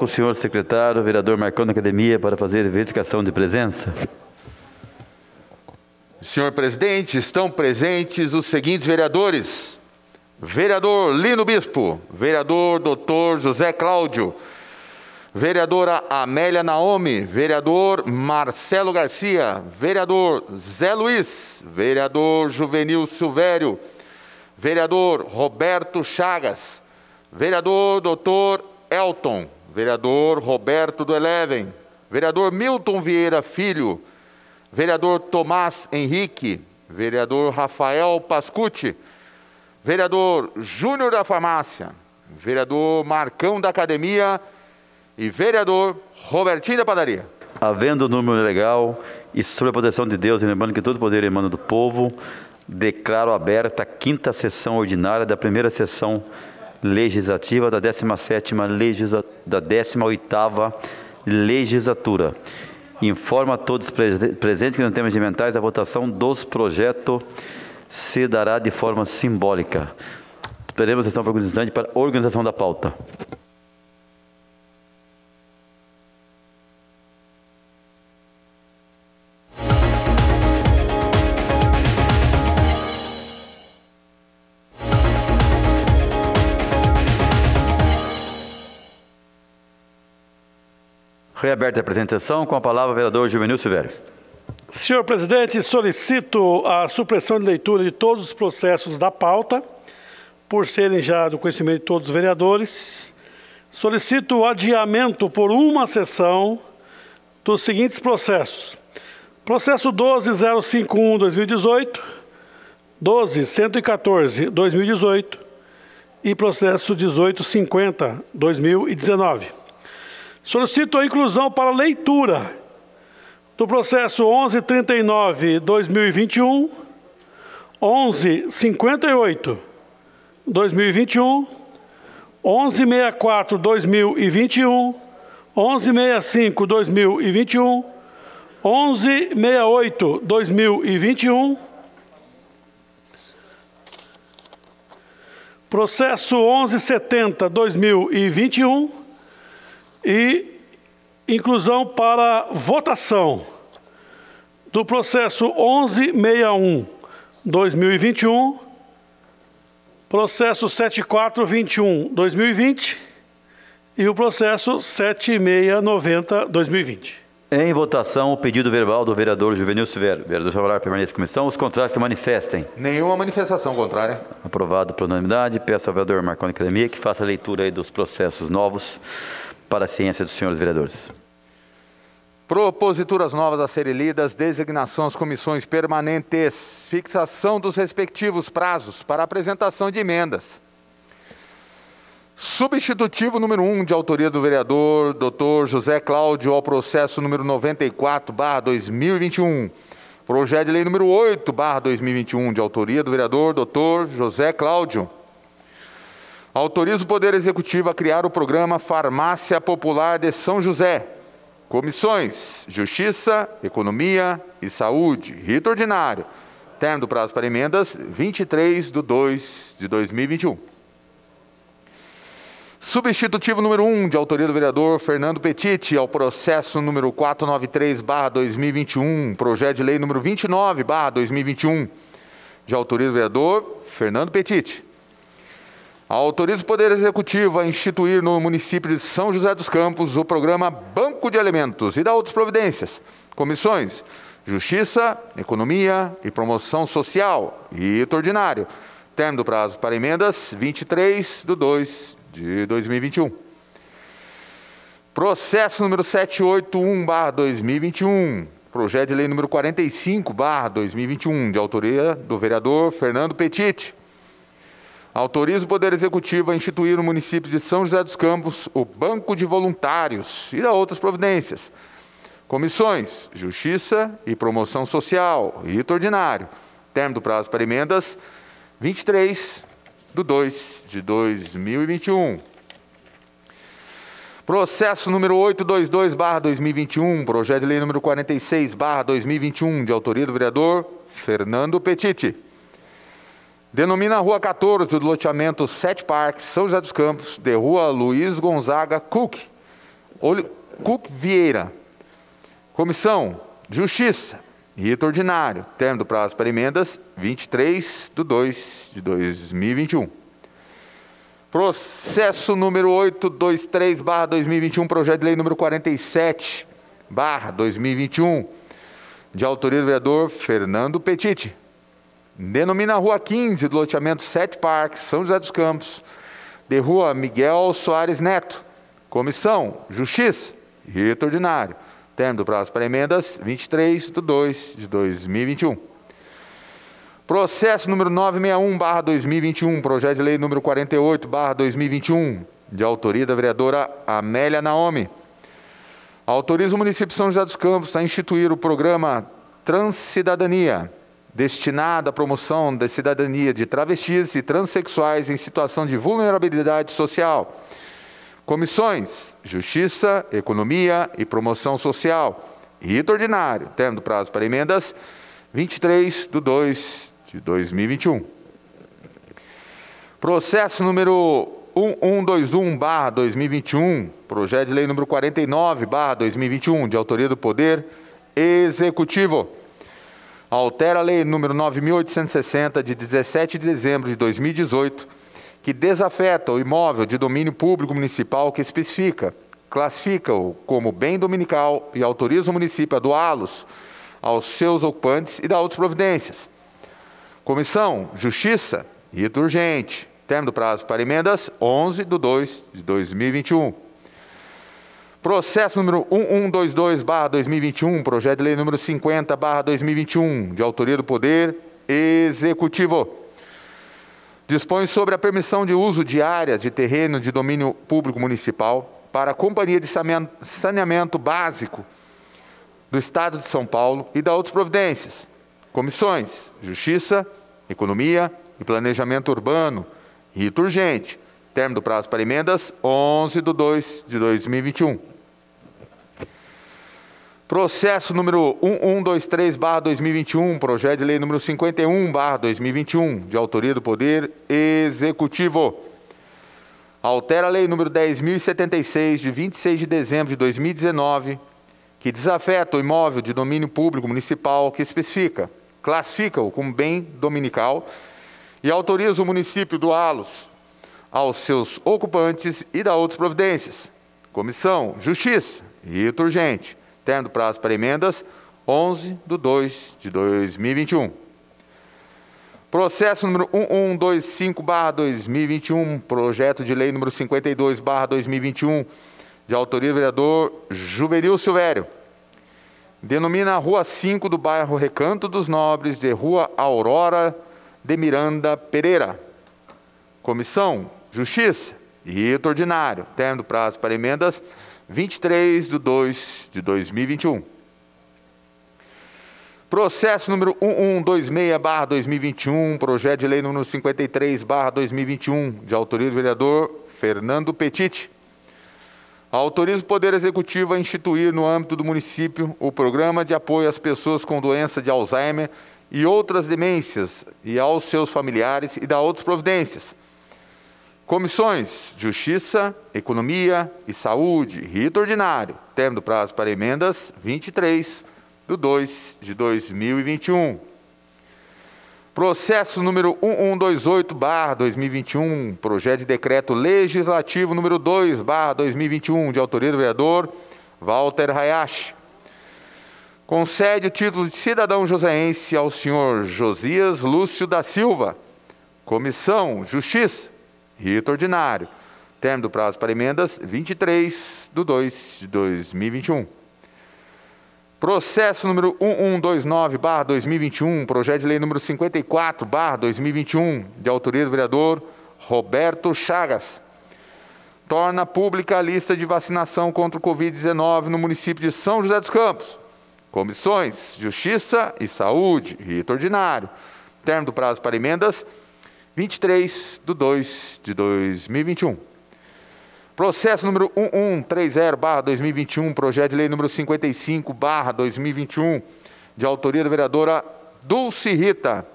Convoco o senhor secretário, vereador Marcão da Academia, para fazer verificação de presença. Senhor presidente, estão presentes os seguintes vereadores: vereador Lino Bispo, vereador Dr. José Cláudio, vereadora Amélia Naomi, vereador Marcelo Garcia, vereador Zé Luiz, vereador Juvenil Silvério, vereador Roberto Chagas, vereador Dr. Elton, vereador Roberto do Eleven, vereador Milton Vieira Filho, vereador Tomás Henrique, vereador Rafael Pascucci, vereador Júnior da Farmácia, vereador Marcão da Academia e vereador Robertinho da Padaria. Havendo o número legal e sob a proteção de Deus, e lembrando que todo poder emana do povo, declaro aberta a 5ª sessão ordinária da primeira sessão legislativa da 18ª legislatura. Informo a todos presentes que no tema de mentais a votação dos projetos se dará de forma simbólica. Teremos sessão por alguns instantes para organização da pauta. Reaberta a apresentação, com a palavra o vereador Juvenil Silvério. Senhor presidente, solicito a supressão de leitura de todos os processos da pauta, por serem já do conhecimento de todos os vereadores. Solicito o adiamento por uma sessão dos seguintes processos: processo 12051-2018, 12114-2018 e processo 1850-2019. Solicito a inclusão para leitura do processo 1139-2021, 1158-2021, 1164-2021, 1165-2021, 1168-2021, processo 1170-2021 e inclusão para votação do processo 1161-2021, processo 7421-2020 e o processo 7690-2020. Em votação, o pedido verbal do vereador Juvenil Silvério. Vereador favorável, permaneça em comissão. Os contrários se manifestem. Nenhuma manifestação contrária. Aprovado por unanimidade. Peço ao vereador Marcão da Academia que faça a leitura aí dos processos novos para a ciência dos senhores vereadores. Proposituras novas a serem lidas, designação às comissões permanentes, fixação dos respectivos prazos para apresentação de emendas. Substitutivo número 1, de autoria do vereador Dr. José Cláudio, ao processo número 94/2021. Projeto de lei número 8/2021, de autoria do vereador Dr. José Cláudio. Autoriza o Poder Executivo a criar o programa Farmácia Popular de São José. Comissões: Justiça, Economia e Saúde. Rito ordinário. Termo do prazo para emendas, 23/2/2021. Substitutivo número 1, de autoria do vereador Fernando Petit, ao processo número 493/2021. Projeto de lei número 29/2021, de autoria do vereador Fernando Petit. Autoriza o Poder Executivo a instituir no município de São José dos Campos o programa Banco de Alimentos e da outras providências. Comissões: Justiça, Economia e Promoção Social. Rito ordinário. Termo do prazo para emendas, 23/2/2021. Processo número 781/2021. Projeto de lei número 45/2021, de autoria do vereador Fernando Petit. Autoriza o Poder Executivo a instituir no município de São José dos Campos o Banco de Voluntários e da outras providências. Comissões: Justiça e Promoção Social. Rito ordinário. Termo do prazo para emendas, 23/2/2021. Processo número 822/2021, projeto de lei número 46/2021, de autoria do vereador Fernando Petit. Denomina a Rua 14 do loteamento 7 Parques, São José dos Campos, de Rua Luiz Gonzaga Cook, Cook Vieira. Comissão, Justiça, rito ordinário, termo do prazo para emendas, 23/2/2021. Processo número 823/2021, projeto de lei número 47/2021, de autoria do vereador Fernando Petit. Denomina a Rua 15 do loteamento 7 Parques, São José dos Campos, de Rua Miguel Soares Neto. Comissão, Justiça, rito ordinário. Termo do prazo para emendas, 23/2/2021. Processo número 961/2021, projeto de lei número 48/2021, de autoria da vereadora Amélia Naomi. Autoriza o município de São José dos Campos a instituir o programa Transcidadania, destinado à promoção da cidadania de travestis e transexuais em situação de vulnerabilidade social. Comissões, Justiça, Economia e Promoção Social. Rito ordinário. Termo do prazo para emendas, 23/2/2021. Processo número 1121/2021, projeto de lei número 49/2021, de autoria do Poder Executivo. Altera a lei número 9.860, de 17 de dezembro de 2018, que desafeta o imóvel de domínio público municipal que especifica, classifica-o como bem dominical e autoriza o município a doá-los aos seus ocupantes e dá outras providências. Comissão, Justiça, rito urgente. Termo do prazo para emendas, 11/2/2021. Processo número 1122/2021, projeto de lei número 50/2021, de autoria do Poder Executivo. Dispõe sobre a permissão de uso de áreas de terreno de domínio público municipal para a Companhia de Saneamento Básico do Estado de São Paulo e dá outras providências. Comissões, Justiça, Economia e Planejamento Urbano, rito urgente. Termo do prazo para emendas, 11/2/2021. Processo número 1123/2021, projeto de lei número 51/2021, de autoria do Poder Executivo. Altera a lei número 10.076, de 26 de dezembro de 2019, que desafeta o imóvel de domínio público municipal que especifica, classifica-o como bem dominical e autoriza o município doá-los aos seus ocupantes e dá outras providências. Comissão, Justiça, rito urgente. Termo do prazo para emendas, 11/2/2021. Processo número 1125/2021, projeto de lei número 52/2021, de autoria do vereador Juvenil Silvério. Denomina a Rua 5 do bairro Recanto dos Nobres de Rua Aurora de Miranda Pereira. Comissão, Justiça, rito ordinário. Termo do prazo para emendas, 23/2/2021. Processo número 1126/2021, projeto de lei número 53/2021, de autoria do vereador Fernando Petit. Autoriza o Poder Executivo a instituir no âmbito do município o programa de apoio às pessoas com doença de Alzheimer e outras demências e aos seus familiares e dá outras providências. Comissões, Justiça, Economia e Saúde, rito ordinário. Termo do prazo para emendas, 23/2/2021. Processo número 1128/2021, projeto de decreto legislativo número 2/2021, de autoria do vereador Walter Hayashi. Concede o título de cidadão joseense ao senhor Josias Lúcio da Silva. Comissão, Justiça, rito ordinário. Termo do prazo para emendas, 23/2/2021. Processo número 1129/2021, projeto de lei número 54/2021, de autoria do vereador Roberto Chagas. Torna pública a lista de vacinação contra o Covid-19 no município de São José dos Campos. Comissões, Justiça e Saúde, rito ordinário. Termo do prazo para emendas, 23/2/2021. Processo número 1130/2021, projeto de lei número 55/2021, de autoria da vereadora Dulce Rita.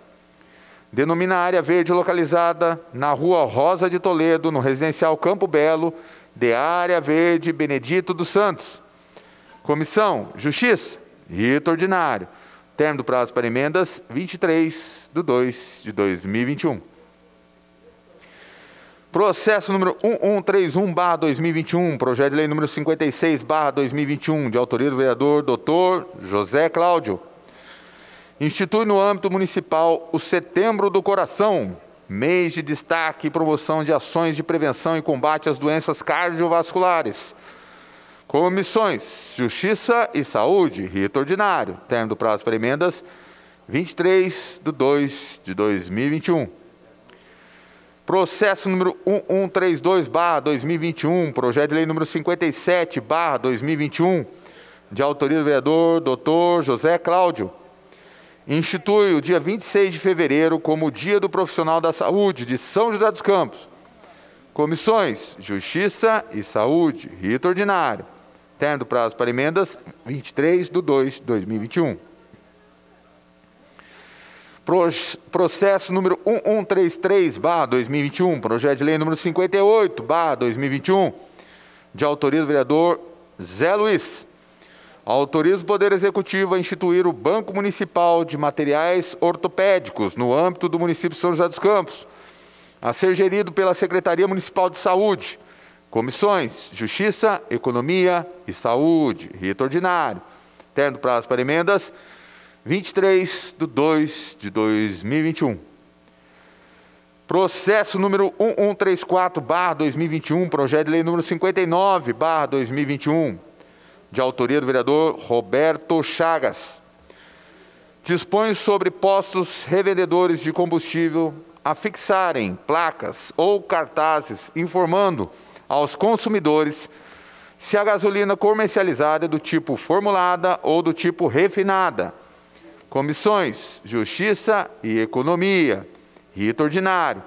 Denomina a área verde localizada na Rua Rosa de Toledo, no residencial Campo Belo, de Área Verde, Benedito dos Santos. Comissão, Justiça, rito ordinário. Termo do prazo para emendas, 23/2/2021. Processo número 1131/2021, projeto de lei número 56/2021, de autoria do vereador Dr. José Cláudio. Institui no âmbito municipal o Setembro do Coração, mês de destaque e promoção de ações de prevenção e combate às doenças cardiovasculares. Comissões, Justiça e Saúde, rito ordinário. Termo do prazo para emendas, 23/2/2021. Processo número 1132/2021, projeto de lei número 57/2021, de autoria do vereador Dr. José Cláudio. Institui o dia 26 de fevereiro como Dia do Profissional da Saúde de São José dos Campos. Comissões, Justiça e Saúde, rito ordinário. Termo do prazo para emendas, 23/2/2021. Processo número 1133/2021, projeto de lei número 58/2021, de autoria do vereador Zé Luiz. Autoriza o Poder Executivo a instituir o Banco Municipal de Materiais Ortopédicos no âmbito do município de São José dos Campos, a ser gerido pela Secretaria Municipal de Saúde. Comissões, Justiça, Economia e Saúde, rito ordinário. Termo do prazo para emendas, 23/2/2021. Processo número 1134/2021, projeto de lei número 59/2021, de autoria do vereador Roberto Chagas. Dispõe sobre postos revendedores de combustível a fixarem placas ou cartazes informando aos consumidores se a gasolina comercializada é do tipo formulada ou do tipo refinada. Comissões, Justiça e Economia, rito ordinário.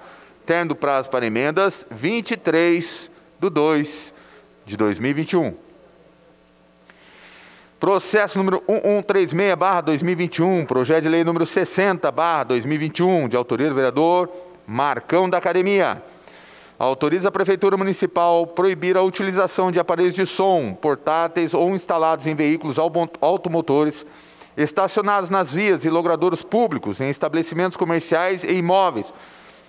Termo do prazo para emendas, 23/2/2021. Processo número 1136/2021, projeto de lei número 60/2021, de autoria do vereador Marcão da Academia. Autoriza a Prefeitura Municipal proibir a utilização de aparelhos de som, portáteis ou instalados em veículos automotores estacionados nas vias e logradouros públicos, em estabelecimentos comerciais e imóveis,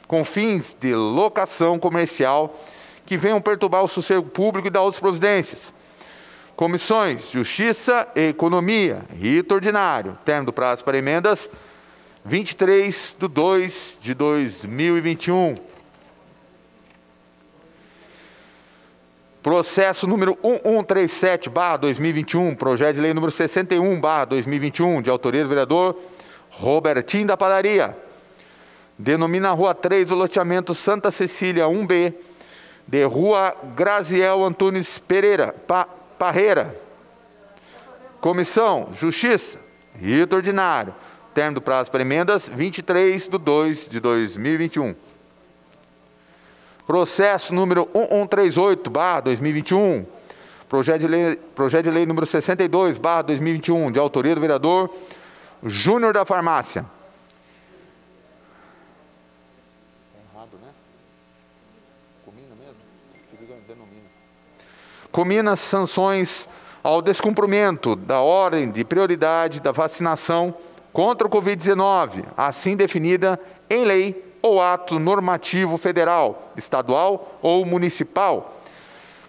com fins de locação comercial que venham perturbar o sossego público e dar outras providências. Comissões, Justiça e Economia, rito ordinário. Termo do prazo para emendas, 23/2/2021. Processo número 1137/2021, projeto de lei número 61/2021, de autoria do vereador Robertinho da Padaria. Denomina a Rua 3 o loteamento Santa Cecília 1B, de Rua Graziel Antunes Pereira, Parreira. Comissão, Justiça, rito ordinário. Termo do prazo para emendas, 23/2/2021. Processo número 1138/2021, projeto de lei número 62/2021, de autoria do vereador Júnior da Farmácia. Comina sanções ao descumprimento da ordem de prioridade da vacinação contra o Covid-19, assim definida em lei ou ato normativo federal, estadual ou municipal.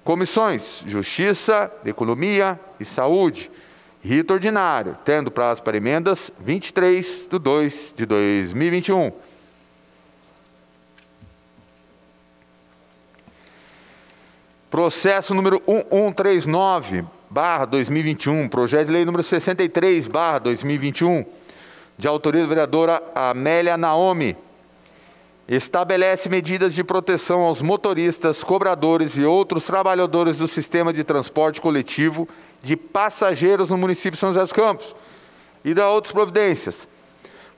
Comissões, Justiça, Economia e Saúde, rito ordinário, tendo prazo para emendas, 23/2/2021. Processo número 1139/2021, projeto de lei número 63/2021, de autoria da vereadora Amélia Naomi. Estabelece medidas de proteção aos motoristas, cobradores e outros trabalhadores do sistema de transporte coletivo de passageiros no município de São José dos Campos e dá outras providências.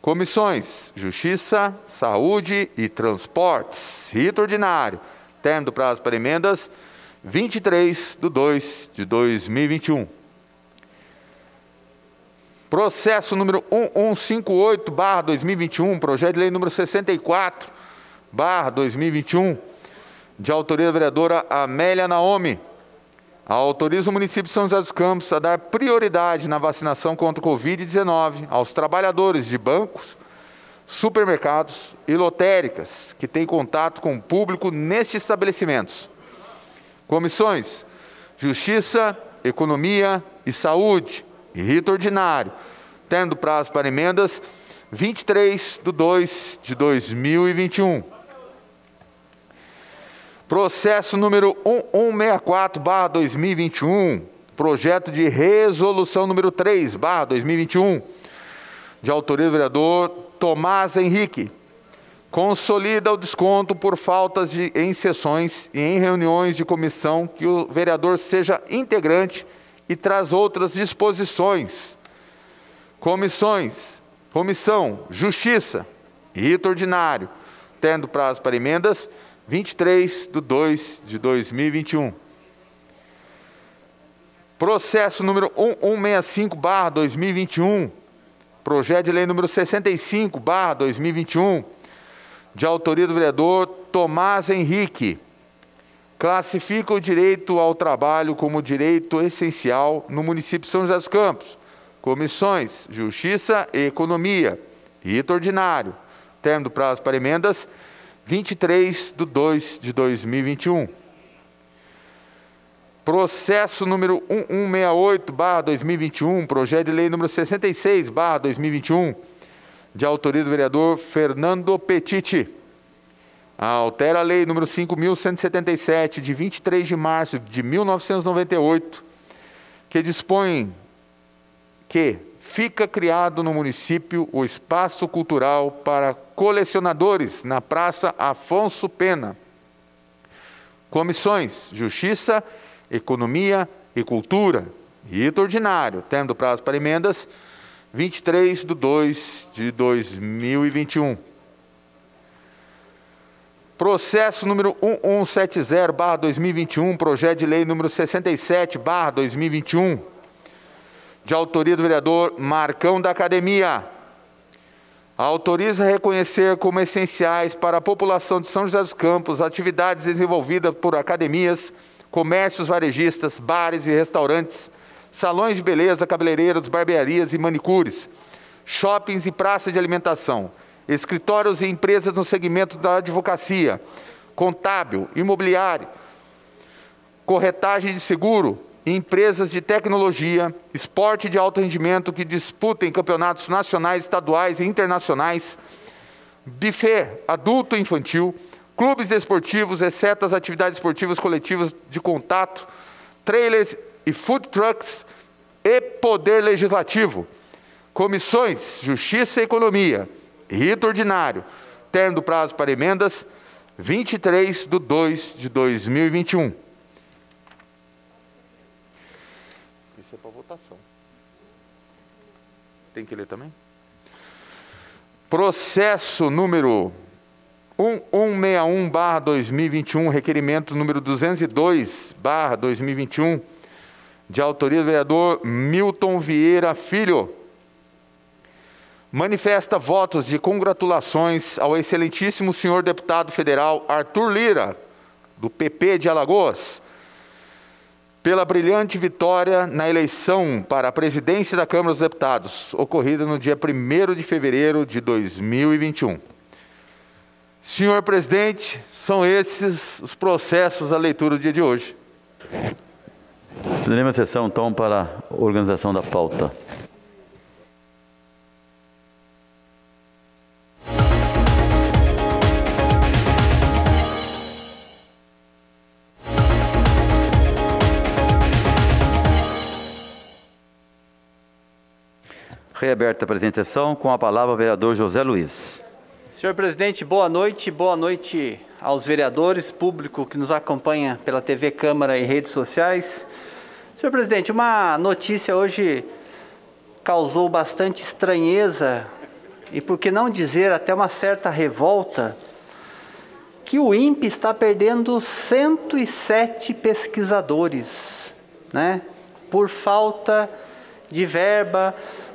Comissões, Justiça, Saúde e Transportes, rito ordinário, termo do prazo para emendas, 23/2/2021. Processo número 1158/2021, projeto de lei número 64/2021, de autoria da vereadora Amélia Naomi. Autoriza o município de São José dos Campos a dar prioridade na vacinação contra o Covid-19 aos trabalhadores de bancos, supermercados e lotéricas que têm contato com o público nestes estabelecimentos. Comissões: Justiça, Economia e Saúde e rito ordinário, tendo prazo para emendas 23/2/2021. Processo número 1164/2021, projeto de resolução número 3/2021, de autoria do vereador Tomás Henrique, consolida o desconto por faltas em sessões e em reuniões de comissão que o vereador seja integrante e traz outras disposições. Comissão Justiça e rito ordinário, tendo prazo para emendas 23/2/2021. Processo número 1165/2021, projeto de lei número 65/2021, de autoria do vereador Tomás Henrique, classifica o direito ao trabalho como direito essencial no município de São José dos Campos. Comissões Justiça e Economia, rito ordinário, tendo prazo para emendas 23/2/2021. Processo número 1168/2021, projeto de lei número 66/2021, de autoria do vereador Fernando Petiti. Altera a lei número 5.177, de 23 de março de 1998, que dispõe que fica criado no município o espaço cultural para colecionadores na Praça Afonso Pena. Comissões Justiça, Economia e Cultura, rito ordinário, tendo prazo para emendas 23/2/2021. Processo número 1170/2021, projeto de lei número 67/2021, de autoria do vereador Marcão da Academia. Autoriza reconhecer como essenciais para a população de São José dos Campos atividades desenvolvidas por academias, comércios varejistas, bares e restaurantes, salões de beleza, cabeleireiros, barbearias e manicures, shoppings e praças de alimentação, escritórios e empresas no segmento da advocacia, contábil, imobiliário, corretagem de seguro, empresas de tecnologia, esporte de alto rendimento que disputem campeonatos nacionais, estaduais e internacionais, buffet adulto e infantil, clubes desportivos, exceto as atividades esportivas coletivas de contato, trailers e food trucks e poder legislativo. Comissões Justiça e Economia, rito ordinário, tendo prazo para emendas 23/2/2021. Isso é para votação. Tem que ler também? Processo número 1161/2021, requerimento número 202/2021, de autoria do vereador Milton Vieira Filho. Manifesta votos de congratulações ao excelentíssimo senhor deputado federal Arthur Lira, do PP de Alagoas, pela brilhante vitória na eleição para a presidência da Câmara dos Deputados, ocorrida no dia 1º de fevereiro de 2021. Senhor presidente, são esses os processos da leitura do dia de hoje. Finalizamos a sessão, então, para a organização da pauta. Reaberta a presente sessão, com a palavra o vereador José Luiz. Senhor presidente, boa noite aos vereadores, público que nos acompanha pela TV Câmara e redes sociais. Senhor presidente, uma notícia hoje causou bastante estranheza e, por que não dizer, até uma certa revolta, que o INPE está perdendo 107 pesquisadores, né? Por falta de verba,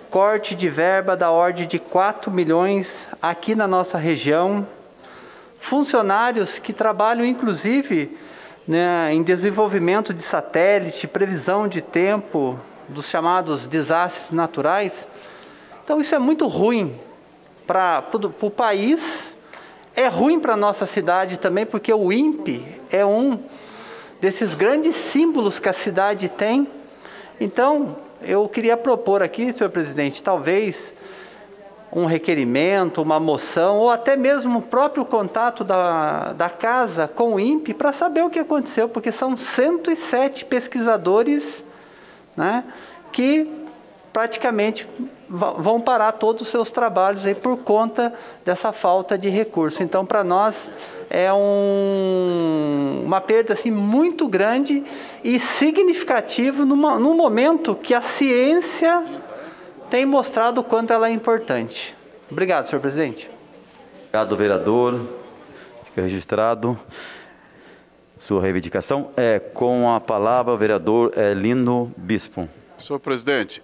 corte de verba da ordem de 4 milhões aqui na nossa região, funcionários que trabalham, inclusive, né, em desenvolvimento de satélite, previsão de tempo, dos chamados desastres naturais. Então, isso é muito ruim para o país, é ruim para a nossa cidade também, porque o INPE é um desses grandes símbolos que a cidade tem. Então, eu queria propor aqui, senhor presidente, talvez um requerimento, uma moção, ou até mesmo o próprio contato da casa com o INPE para saber o que aconteceu, porque são 107 pesquisadores, né, que praticamente vão parar todos os seus trabalhos aí por conta dessa falta de recurso. Então, para nós, é uma perda assim, muito grande e significativa num momento que a ciência tem mostrado o quanto ela é importante. Obrigado, senhor presidente. Obrigado, vereador. Fica registrado sua reivindicação. Com a palavra, o vereador Lino Bispo. Senhor presidente,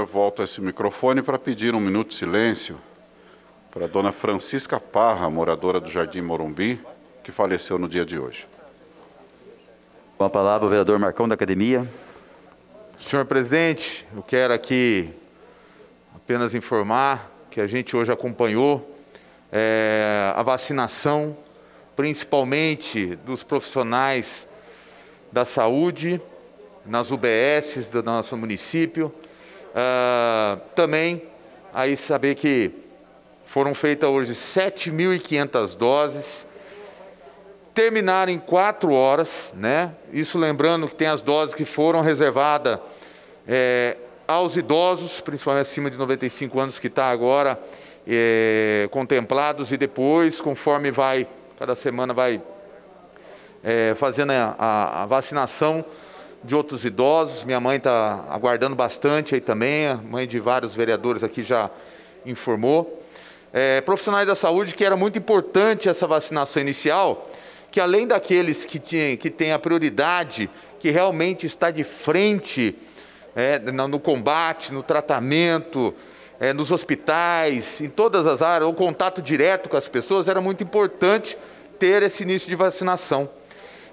volto a esse microfone para pedir um minuto de silêncio para a dona Francisca Parra, moradora do Jardim Morumbi, que faleceu no dia de hoje. Com a palavra, o vereador Marcão, da Academia. Senhor presidente, eu quero aqui apenas informar que a gente hoje acompanhou a vacinação, principalmente dos profissionais da saúde, nas UBSs do nosso município. Também aí saber que foram feitas hoje 7.500 doses, terminaram em 4 horas, né? Isso lembrando que tem as doses que foram reservadas aos idosos, principalmente acima de 95 anos, que está agora contemplados, e depois, conforme cada semana vai fazendo a vacinação de outros idosos. Minha mãe está aguardando bastante aí também, a mãe de vários vereadores aqui já informou. Profissionais da saúde, que era muito importante essa vacinação inicial, que além daqueles que têm a prioridade, que realmente está de frente no combate, no tratamento, nos hospitais, em todas as áreas, o contato direto com as pessoas, era muito importante ter esse início de vacinação.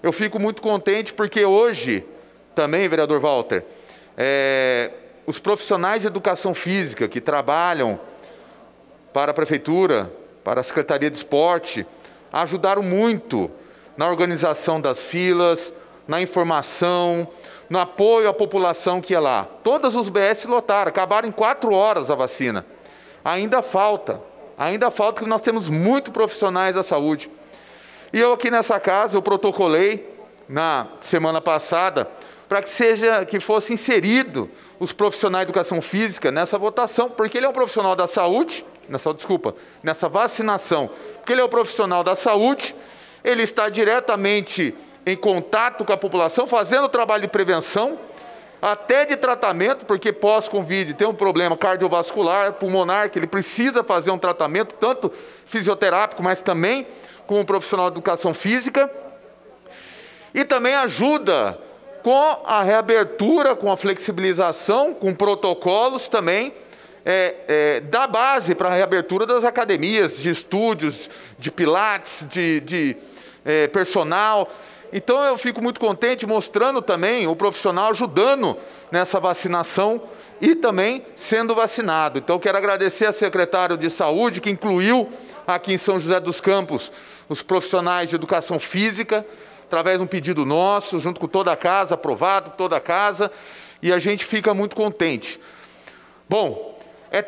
Eu fico muito contente porque hoje, também, vereador Walter, os profissionais de educação física que trabalham para a Prefeitura, para a Secretaria de Esporte, ajudaram muito na organização das filas, na informação, no apoio à população que ia lá. Todas os BS lotaram, acabaram em 4 horas a vacina. Ainda falta que nós temos muitos profissionais da saúde. E eu aqui nessa casa, eu protocolei na semana passada para que fosse inserido os profissionais de educação física nessa votação, porque ele é um profissional da saúde, nessa vacinação, porque ele é um profissional da saúde, ele está diretamente em contato com a população, fazendo trabalho de prevenção, até de tratamento, porque pós-Covid tem um problema cardiovascular, pulmonar, que ele precisa fazer um tratamento, tanto fisioterápico, mas também com um profissional de educação física, e também ajuda com a reabertura, com a flexibilização, com protocolos também, da base para a reabertura das academias, de estúdios, de pilates, de personal. Então eu fico muito contente mostrando também o profissional ajudando nessa vacinação e também sendo vacinado. Então quero agradecer ao secretário de Saúde, que incluiu aqui em São José dos Campos os profissionais de educação física, através de um pedido nosso, junto com toda a casa, aprovado, toda a casa, e a gente fica muito contente. Bom,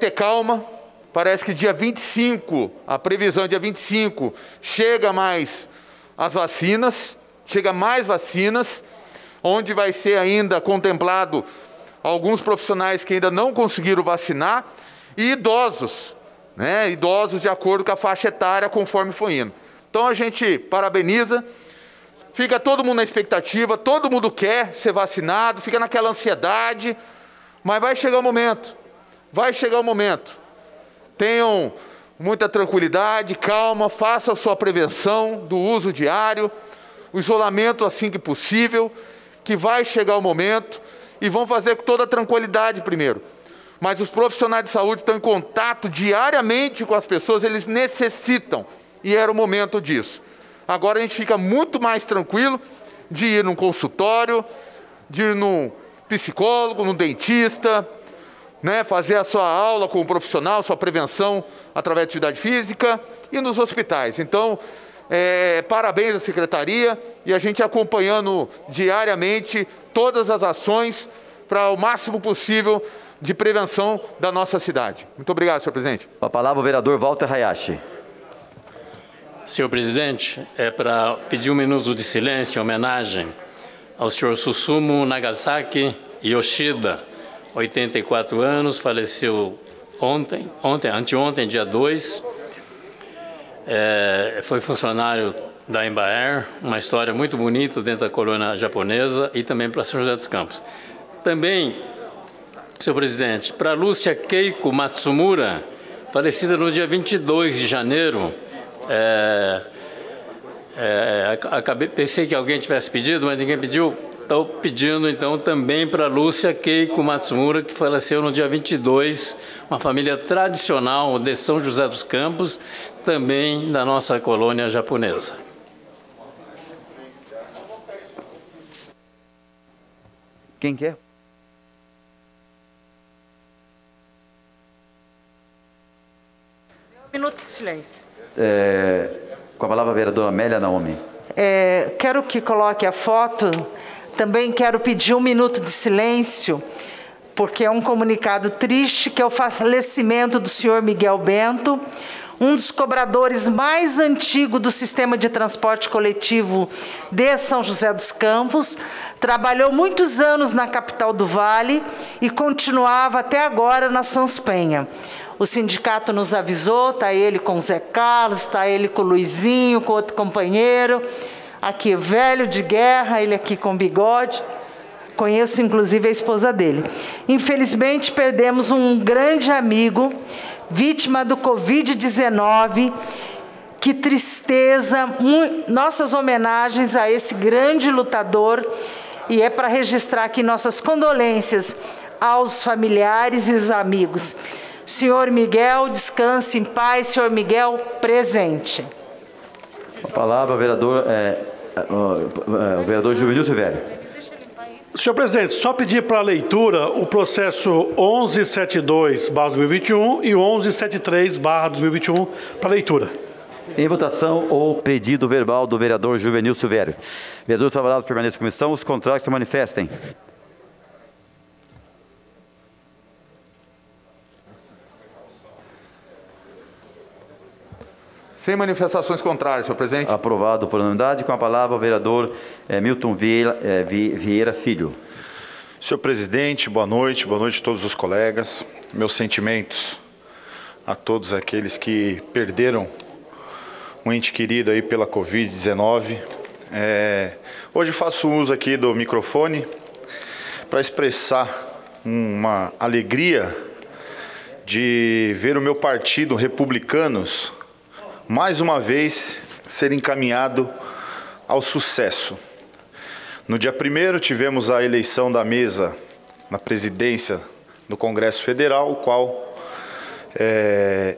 ter calma, parece que dia 25, a previsão é dia 25, chega mais vacinas, onde vai ser ainda contemplado alguns profissionais que ainda não conseguiram vacinar, e idosos, né? Idosos de acordo com a faixa etária, conforme foi indo. Então a gente parabeniza, fica todo mundo na expectativa, todo mundo quer ser vacinado, fica naquela ansiedade, mas vai chegar o momento, Tenham muita tranquilidade, calma, faça a sua prevenção do uso diário, o isolamento assim que possível, que vai chegar o momento, e vão fazer com toda a tranquilidade primeiro. Mas os profissionais de saúde estão em contato diariamente com as pessoas, eles necessitam e era o momento disso. Agora a gente fica muito mais tranquilo de ir num consultório, de ir num psicólogo, num dentista, né, fazer a sua aula com o profissional, sua prevenção através de atividade física e nos hospitais. Então, parabéns à Secretaria e a gente acompanhando diariamente todas as ações para o máximo possível de prevenção da nossa cidade. Muito obrigado, senhor presidente. Com a palavra o vereador Walter Hayashi. Senhor presidente, é para pedir um minuto de silêncio em homenagem ao senhor Susumu Nagasaki Yoshida, 84 anos, faleceu anteontem, dia 2. Foi funcionário da Embraer, uma história muito bonita dentro da colônia japonesa e também para São José dos Campos. Também, senhor presidente, para Lúcia Keiko Matsumura, falecida no dia 22 de janeiro, pensei que alguém tivesse pedido, mas ninguém pediu. Estou pedindo, então, também para Lúcia Keiko Matsumura, que faleceu no dia 22, uma família tradicional de São José dos Campos, também da nossa colônia japonesa. Quem quer? Um minuto de silêncio. Com a palavra a vereadora Amélia Naomi. Quero que coloque a foto. Também quero pedir um minuto de silêncio, porque é um comunicado triste, que é o falecimento do senhor Miguel Bento, um dos cobradores mais antigos do sistema de transporte coletivo de São José dos Campos. Trabalhou muitos anos na capital do Vale e continuava até agora na Sanspenha. O sindicato nos avisou, está ele com o Zé Carlos, está ele com o Luizinho, com outro companheiro. Aqui, velho de guerra, ele aqui com bigode. Conheço, inclusive, a esposa dele. Infelizmente, perdemos um grande amigo, vítima do Covid-19. Que tristeza. Nossas homenagens a esse grande lutador. E é para registrar aqui nossas condolências aos familiares e os amigos. Senhor Miguel, descanse em paz. Senhor Miguel, presente. A palavra, o vereador Juvenil Silvério. Senhor presidente, só pedir para a leitura o processo 1172/2021 e 1173/2021 para leitura. Em votação, o pedido verbal do vereador Juvenil Silvério. Vereadores favoráveis permaneçam em comissão, os contrários se manifestem. Sem manifestações contrárias, senhor presidente. Aprovado por unanimidade. Com a palavra o vereador Milton Vieira Filho. Senhor presidente, boa noite a todos os colegas. Meus sentimentos a todos aqueles que perderam um ente querido aí pela Covid-19. Hoje faço uso aqui do microfone para expressar uma alegria de ver o meu partido, Republicanos, mais uma vez ser encaminhado ao sucesso. No dia 1º tivemos a eleição da mesa na presidência do Congresso Federal, o qual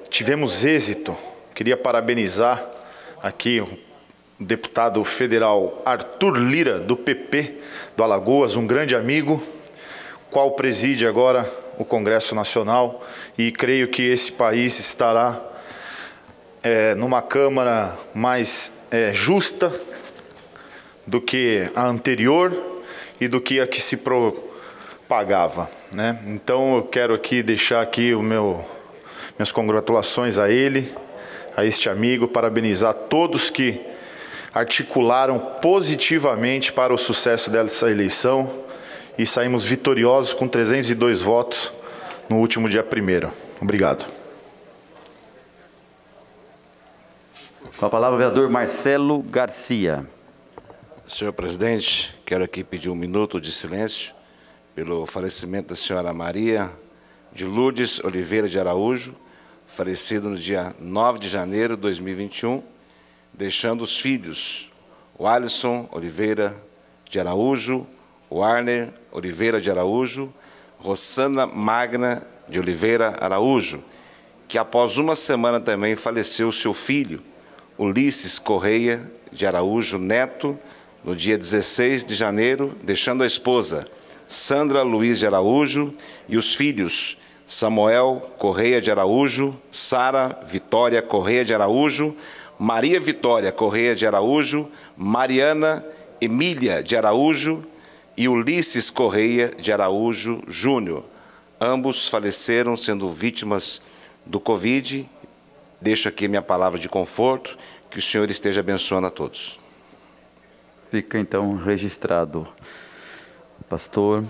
tivemos êxito. Queria parabenizar aqui o deputado federal Arthur Lira, do PP do Alagoas, um grande amigo, qual preside agora o Congresso Nacional, e creio que esse país estará numa Câmara mais justa do que a anterior e do que a que se propagava, né? Então eu quero aqui deixar aqui minhas congratulações a ele, a este amigo, parabenizar todos que articularam positivamente para o sucesso dessa eleição e saímos vitoriosos com 302 votos no último dia 1º. Obrigado. Com a palavra o vereador Marcelo Garcia. Senhor presidente, quero aqui pedir um minuto de silêncio pelo falecimento da senhora Maria de Lourdes Oliveira de Araújo, falecida no dia 9 de janeiro de 2021, deixando os filhos, o Alisson Oliveira de Araújo, o Arner Oliveira de Araújo, Rossana Magna de Oliveira Araújo, que após uma semana também faleceu seu filho, Ulisses Correia de Araújo Neto, no dia 16 de janeiro, deixando a esposa Sandra Luiz de Araújo e os filhos Samuel Correia de Araújo, Sara Vitória Correia de Araújo, Maria Vitória Correia de Araújo, Mariana Emília de Araújo e Ulisses Correia de Araújo Júnior. Ambos faleceram sendo vítimas do Covid. Deixo aqui minha palavra de conforto, que o Senhor esteja abençoando a todos. Fica então registrado. Pastor,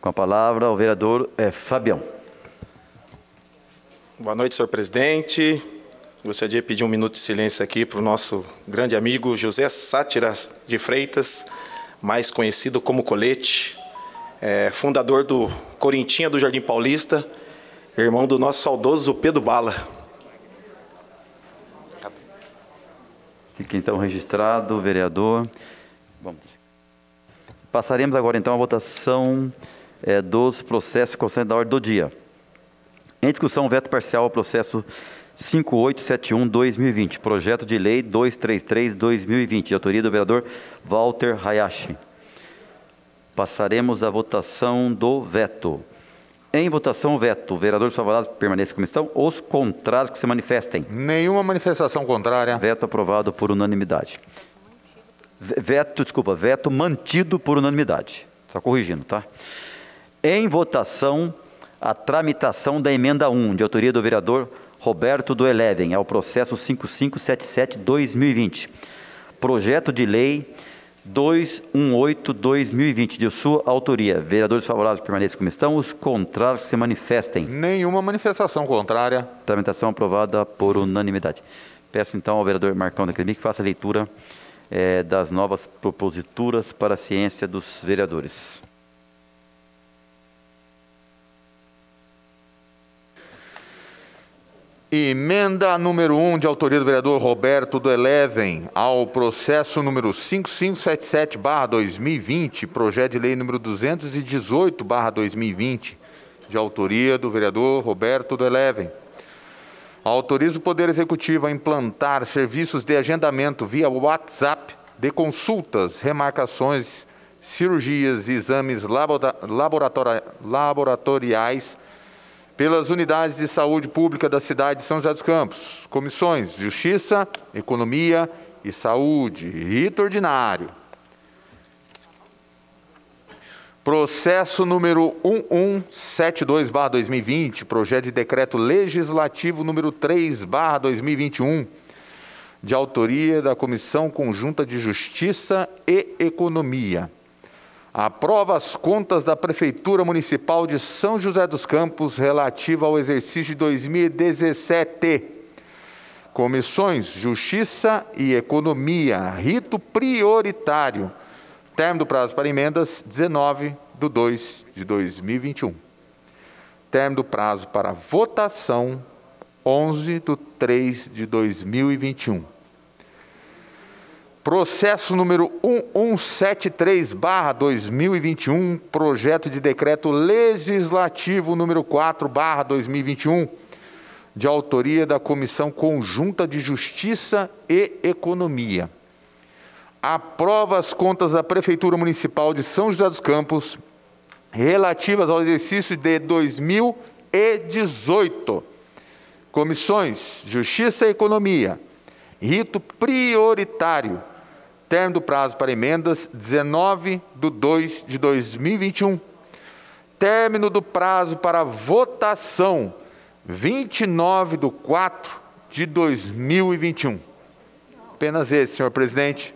com a palavra, o vereador Fabião. Boa noite, senhor presidente. Gostaria de pedir um minuto de silêncio aqui para o nosso grande amigo José Sátira de Freitas, mais conhecido como Colete, fundador do Corintinha do Jardim Paulista, irmão do nosso saudoso Pedro Bala. Fica então registrado, vereador. Bom, passaremos agora então à votação dos processos constantes da ordem do dia. Em discussão, veto parcial ao processo 5871-2020, projeto de lei 233-2020, de autoria do vereador Walter Hayashi. Passaremos à votação do veto. Em votação, o veto. Vereadores favoráveis permaneçam em comissão. Os contrários que se manifestem. Nenhuma manifestação contrária. Veto aprovado por unanimidade. Veto mantido por unanimidade. Só corrigindo, tá? Em votação, a tramitação da emenda 1, de autoria do vereador Roberto do Eleven, ao processo 5577-2020. Projeto de lei 218-2020, de sua autoria. Vereadores favoráveis permaneçam em comissão, os contrários se manifestem. Nenhuma manifestação contrária. Tramitação aprovada por unanimidade. Peço então ao vereador Marcão da Cremi que faça a leitura das novas proposituras para a ciência dos vereadores. Emenda número 1, de autoria do vereador Roberto do Eleven, ao processo número 5577/2020, projeto de lei número 218/2020, de autoria do vereador Roberto do Eleven. Autoriza o Poder Executivo a implantar serviços de agendamento via WhatsApp de consultas, remarcações, cirurgias e exames laboratoriais pelas unidades de saúde pública da cidade de São José dos Campos, comissões Justiça, Economia e Saúde, rito ordinário. Processo número 1172/2020, projeto de decreto legislativo número 3/2021, de autoria da Comissão Conjunta de Justiça e Economia. Aprova as contas da Prefeitura Municipal de São José dos Campos relativa ao exercício de 2017. Comissões Justiça e Economia, rito prioritário. Término do prazo para emendas, 19/2/2021. Término do prazo para votação, 11/3/2021. Processo número 1173/2021, projeto de decreto legislativo número 4/2021, de autoria da Comissão Conjunta de Justiça e Economia. Aprova as contas da Prefeitura Municipal de São José dos Campos relativas ao exercício de 2018. Comissões Justiça e Economia, rito prioritário. Término do prazo para emendas, 19/2/2021. Término do prazo para votação, 29/4/2021. Apenas esse, senhor presidente.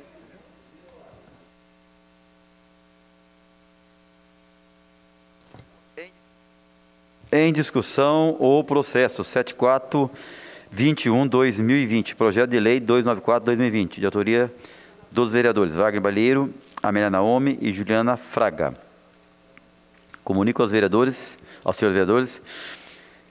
Em discussão, o processo 7421/2020, projeto de lei 294/2020, de autoria dos vereadores Wagner Balheiro, Amélia Naomi e Juliana Fraga. Comunico aos senhores vereadores,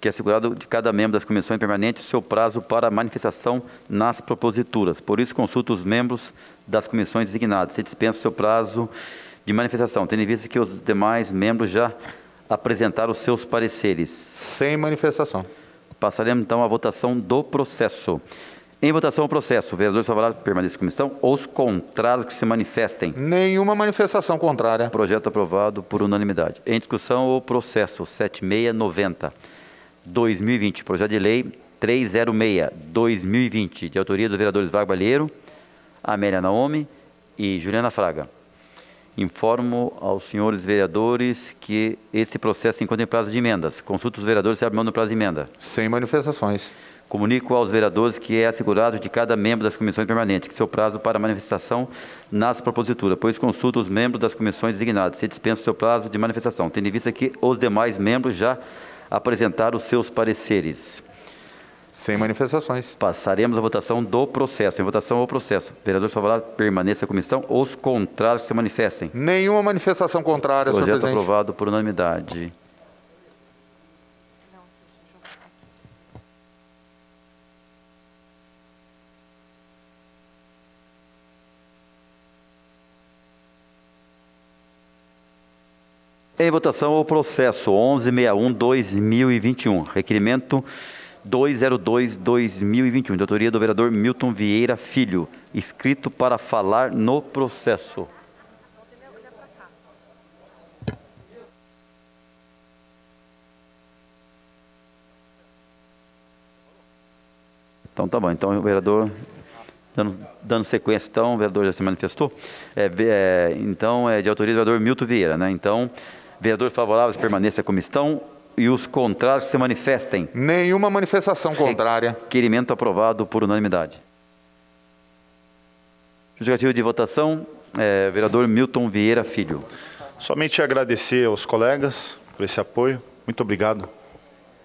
que é assegurado de cada membro das comissões permanentes o seu prazo para manifestação nas proposituras. Por isso, consulto os membros das comissões designadas. Se dispensa o seu prazo de manifestação, tendo em vista que os demais membros já apresentaram os seus pareceres. Sem manifestação. Passaremos, então, à votação do processo. Em votação o processo. Vereadores favoráveis permaneçam em comissão. Os contrários que se manifestem. Nenhuma manifestação contrária. Projeto aprovado por unanimidade. Em discussão o processo 7690/2020. Projeto de lei 306/2020. De autoria dos vereadores Wagner Balheiro, Amélia Naomi e Juliana Fraga. Informo aos senhores vereadores que este processo se encontra em prazo de emendas. Consulto os vereadores se abre mão do prazo de emenda. Sem manifestações. Comunico aos vereadores que é assegurado de cada membro das comissões permanentes que seu prazo para manifestação nas proposituras, pois consulta os membros das comissões designadas, se dispensa seu prazo de manifestação, tendo em vista que os demais membros já apresentaram os seus pareceres. Sem manifestações. Passaremos à votação do processo. Em votação o processo. Vereadores favoráveis permaneçam a comissão. Os contrários se manifestem. Nenhuma manifestação contrária, senhor presidente. Projeto aprovado por unanimidade. Em votação o processo 1161/2021. Requerimento 202/2021, de autoria do vereador Milton Vieira Filho, inscrito para falar no processo. Então tá bom, então o vereador, dando sequência, então o vereador já se manifestou, então é de autoria do vereador Milton Vieira, né? Então, vereadores favoráveis permaneçam a comissão. E os contrários se manifestem. Nenhuma manifestação contrária. Requerimento aprovado por unanimidade. Justificativa de votação, vereador Milton Vieira Filho. Somente agradecer aos colegas por esse apoio. Muito obrigado.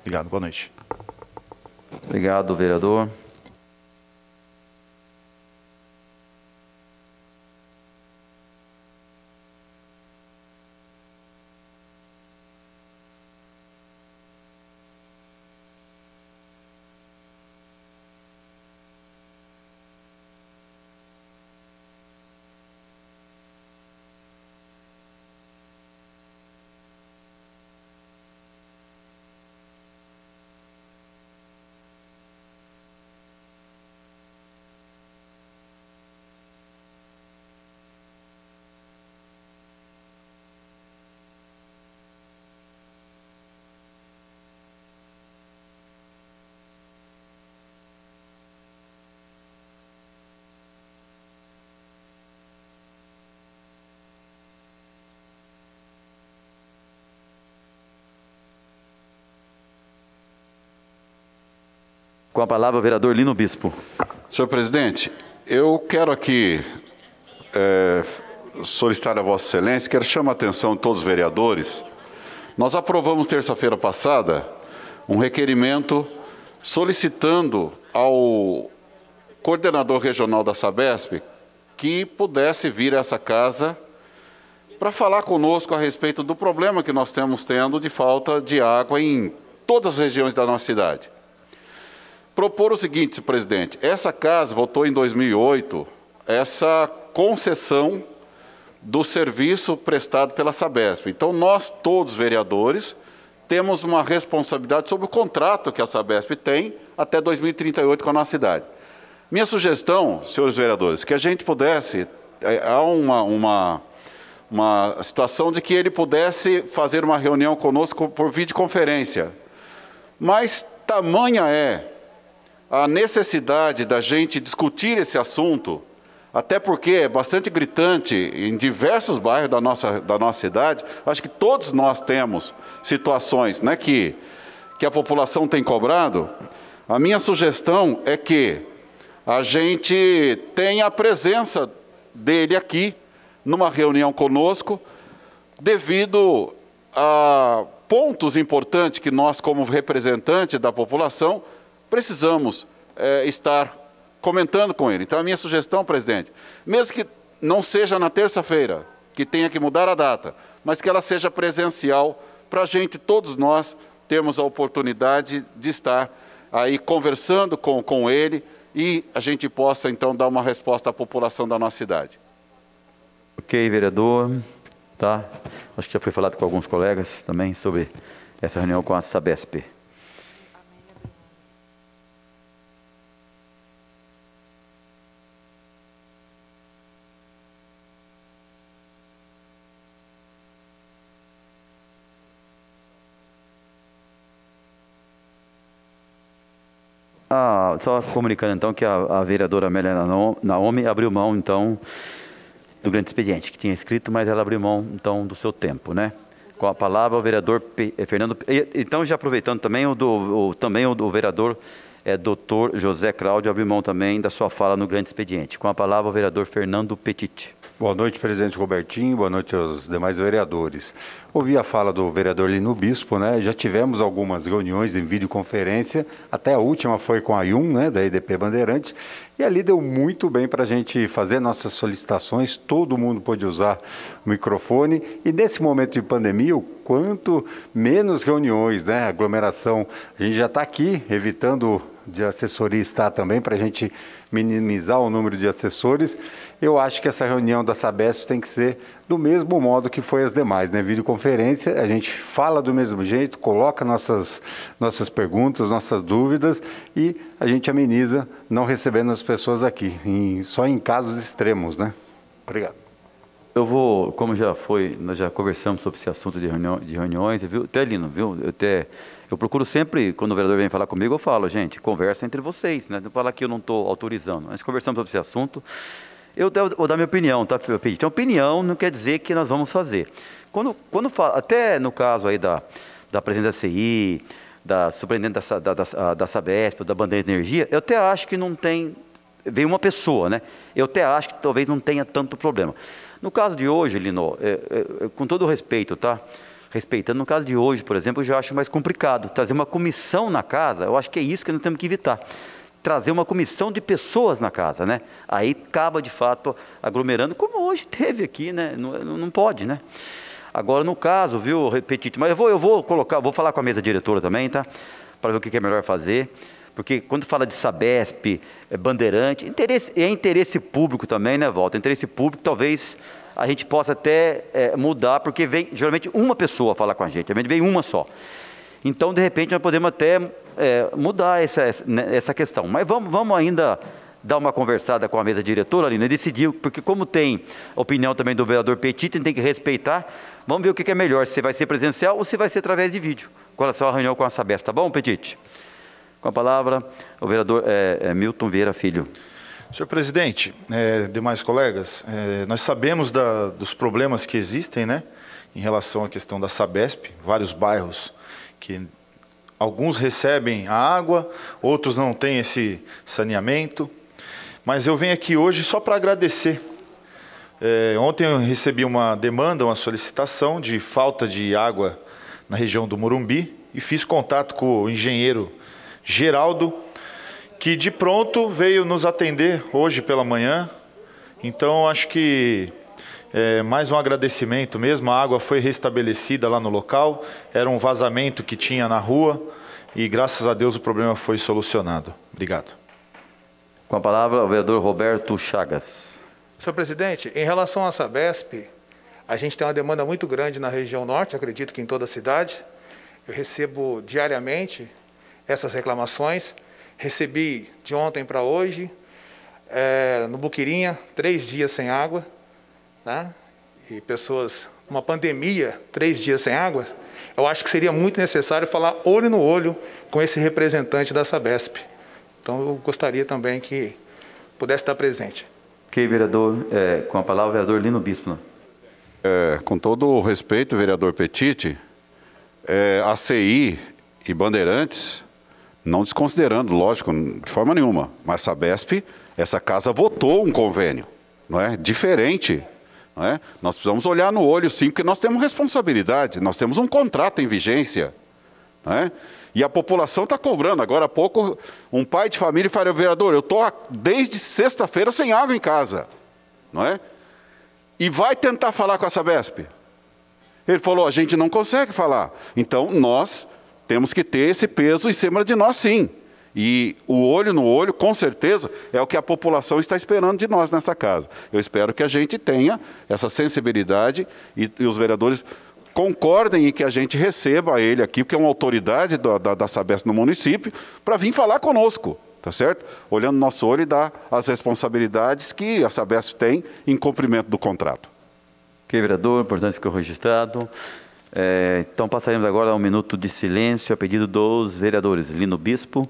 Obrigado, boa noite. Obrigado, vereador. Com a palavra o vereador Lino Bispo. Senhor presidente, eu quero aqui solicitar a Vossa Excelência, quero chamar a atenção de todos os vereadores. Nós aprovamos terça-feira passada um requerimento solicitando ao coordenador regional da Sabesp que pudesse vir a essa casa para falar conosco a respeito do problema que nós temos tendo de falta de água em todas as regiões da nossa cidade. Propor o seguinte, presidente, essa casa votou em 2008, essa concessão do serviço prestado pela Sabesp. Então, nós, todos vereadores, temos uma responsabilidade sobre o contrato que a Sabesp tem até 2038 com a nossa cidade. Minha sugestão, senhores vereadores, que a gente pudesse, há uma situação de que ele pudesse fazer uma reunião conosco por videoconferência. Mas tamanha é a necessidade da gente discutir esse assunto, até porque é bastante gritante em diversos bairros da nossa cidade. Acho que todos nós temos situações, né, que a população tem cobrado. A minha sugestão é que a gente tenha a presença dele aqui, numa reunião conosco, devido a pontos importantes que nós, como representantes da população, precisamos estar comentando com ele. Então, a minha sugestão, presidente, mesmo que não seja na terça-feira, que tenha que mudar a data, mas que ela seja presencial, para a gente, todos nós, termos a oportunidade de estar aí conversando com ele e a gente possa, então, dar uma resposta à população da nossa cidade. Ok, vereador. Tá. Acho que já foi falado com alguns colegas também sobre essa reunião com a Sabesp. Só comunicando, então, que a vereadora Amélia Naomi abriu mão, então, do grande expediente, que tinha escrito, mas ela abriu mão, então, do seu tempo, né? Com a palavra, o vereador Fernando... Então, já aproveitando também, o do vereador doutor José Cláudio abriu mão também da sua fala no grande expediente. Com a palavra, o vereador Fernando Petit. Boa noite, presidente Robertinho, boa noite aos demais vereadores. Ouvi a fala do vereador Lino Bispo, né? Já tivemos algumas reuniões em videoconferência, até a última foi com a IUM, né, da EDP Bandeirantes, e ali deu muito bem para a gente fazer nossas solicitações, todo mundo pôde usar o microfone, e nesse momento de pandemia, o quanto menos reuniões, né, aglomeração, a gente já está aqui evitando de assessoria estar também, para a gente minimizar o número de assessores. Eu acho que essa reunião da Sabesp tem que ser do mesmo modo que foi as demais, né? Videoconferência, a gente fala do mesmo jeito, coloca nossas perguntas, nossas dúvidas e a gente ameniza não recebendo as pessoas aqui, só em casos extremos, né? Obrigado. Eu vou, como já foi, nós já conversamos sobre esse assunto de reuniões, viu? Até, Lino, viu? Eu procuro sempre, quando o vereador vem falar comigo, eu falo, gente, conversa entre vocês, né? Não falar que eu não estou autorizando. Nós conversamos sobre esse assunto. Eu vou dar minha opinião, tá, Pedro? Então, opinião não quer dizer que nós vamos fazer. Quando fala, até no caso aí da presidente da CI, da superintendente da Sabesp, da Bandeira de Energia, eu até acho que não tem... Veio uma pessoa, né? Eu até acho que talvez não tenha tanto problema. No caso de hoje, Lino, com todo o respeito, tá? Respeitando, no caso de hoje, por exemplo, eu já acho mais complicado. Trazer uma comissão na casa, eu acho que é isso que nós temos que evitar. Trazer uma comissão de pessoas na casa, né? Aí acaba, de fato, aglomerando, como hoje teve aqui, né? Não pode, né? Agora, no caso, viu, Petite, mas eu vou falar com a mesa diretora também, tá? Para ver o que é melhor fazer. Porque quando fala de Sabesp, Bandeirante, é interesse público também, né, Walter? Interesse público, talvez a gente possa até mudar, porque vem geralmente uma pessoa falar com a gente, vem uma só. Então, de repente, nós podemos até mudar essa questão. Mas vamos ainda dar uma conversada com a mesa diretora ali, né? Decidir, porque como tem opinião também do vereador Petit, a gente tem que respeitar. Vamos ver o que é melhor, se vai ser presencial ou se vai ser através de vídeo, com relação à reunião com a Sabesp, tá bom, Petit? Com a palavra, o vereador Milton Vieira Filho. Senhor presidente, demais colegas, nós sabemos dos problemas que existem, né, em relação à questão da Sabesp, vários bairros que alguns recebem a água, outros não têm esse saneamento, mas eu venho aqui hoje só para agradecer. Ontem eu recebi uma demanda, uma solicitação de falta de água na região do Morumbi e fiz contato com o engenheiro Geraldo, que de pronto veio nos atender hoje pela manhã. Então, acho que mais um agradecimento mesmo. A água foi restabelecida lá no local, era um vazamento que tinha na rua e, graças a Deus, o problema foi solucionado. Obrigado. Com a palavra, o vereador Roberto Chagas. Senhor presidente, em relação à Sabesp, a gente tem uma demanda muito grande na região norte, acredito que em toda a cidade. Eu recebo diariamente essas reclamações, recebi de ontem para hoje, no Buquirinha, 3 dias sem água, né? E pessoas, uma pandemia, 3 dias sem água, eu acho que seria muito necessário falar olho no olho com esse representante da Sabesp. Então, eu gostaria também que pudesse estar presente. Ok, vereador, com a palavra, o vereador Lino Bispo. Né? Com todo o respeito, vereador Petit, a CI e Bandeirantes, não desconsiderando, lógico, de forma nenhuma, mas a Sabesp, essa casa votou um convênio, não é? Diferente, não é? Nós precisamos olhar no olho, sim, porque nós temos responsabilidade, nós temos um contrato em vigência, não é? E a população está cobrando. Agora há pouco, um pai de família falou, vereador, eu estou desde sexta-feira sem água em casa, não é? E vai tentar falar com a Sabesp. Ele falou, a gente não consegue falar. Então, nós temos que ter esse peso em cima de nós, sim. E o olho no olho, com certeza, é o que a população está esperando de nós nessa casa. Eu espero que a gente tenha essa sensibilidade e os vereadores concordem em que a gente receba ele aqui, porque é uma autoridade da Sabesp no município, para vir falar conosco, tá certo? Olhando no nosso olho e dar as responsabilidades que a Sabesp tem em cumprimento do contrato. Ok, vereador, importante ficou registrado. Então, passaremos agora a um minuto de silêncio a pedido dos vereadores Lino Bispo,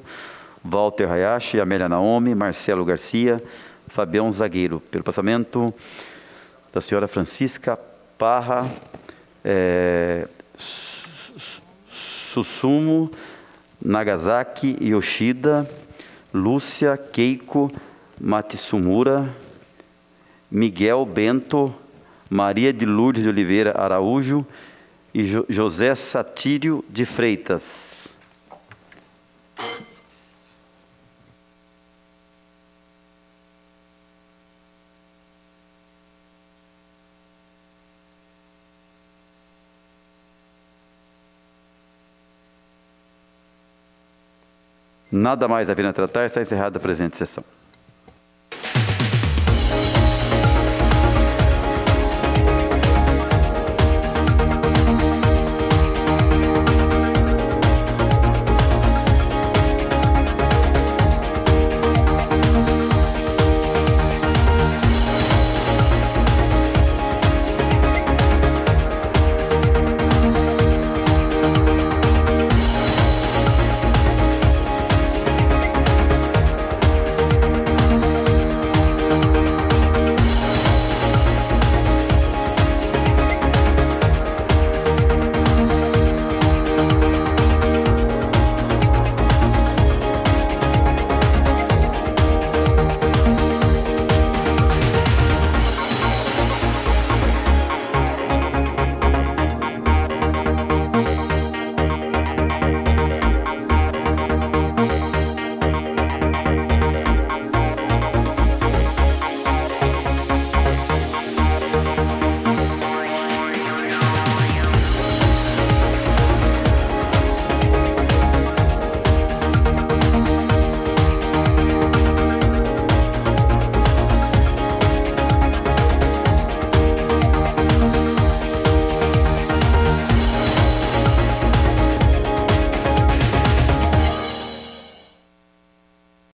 Walter Hayashi, Amélia Naomi, Marcelo Garcia, Fabião Zagueiro. Pelo passamento da senhora Francisca Parra, Susumu, Nagasaki Yoshida, Lúcia Keiko Matsumura, Miguel Bento, Maria de Lourdes de Oliveira Araújo e José Satírio de Freitas. Nada mais havendo a tratar, está encerrada a presente sessão.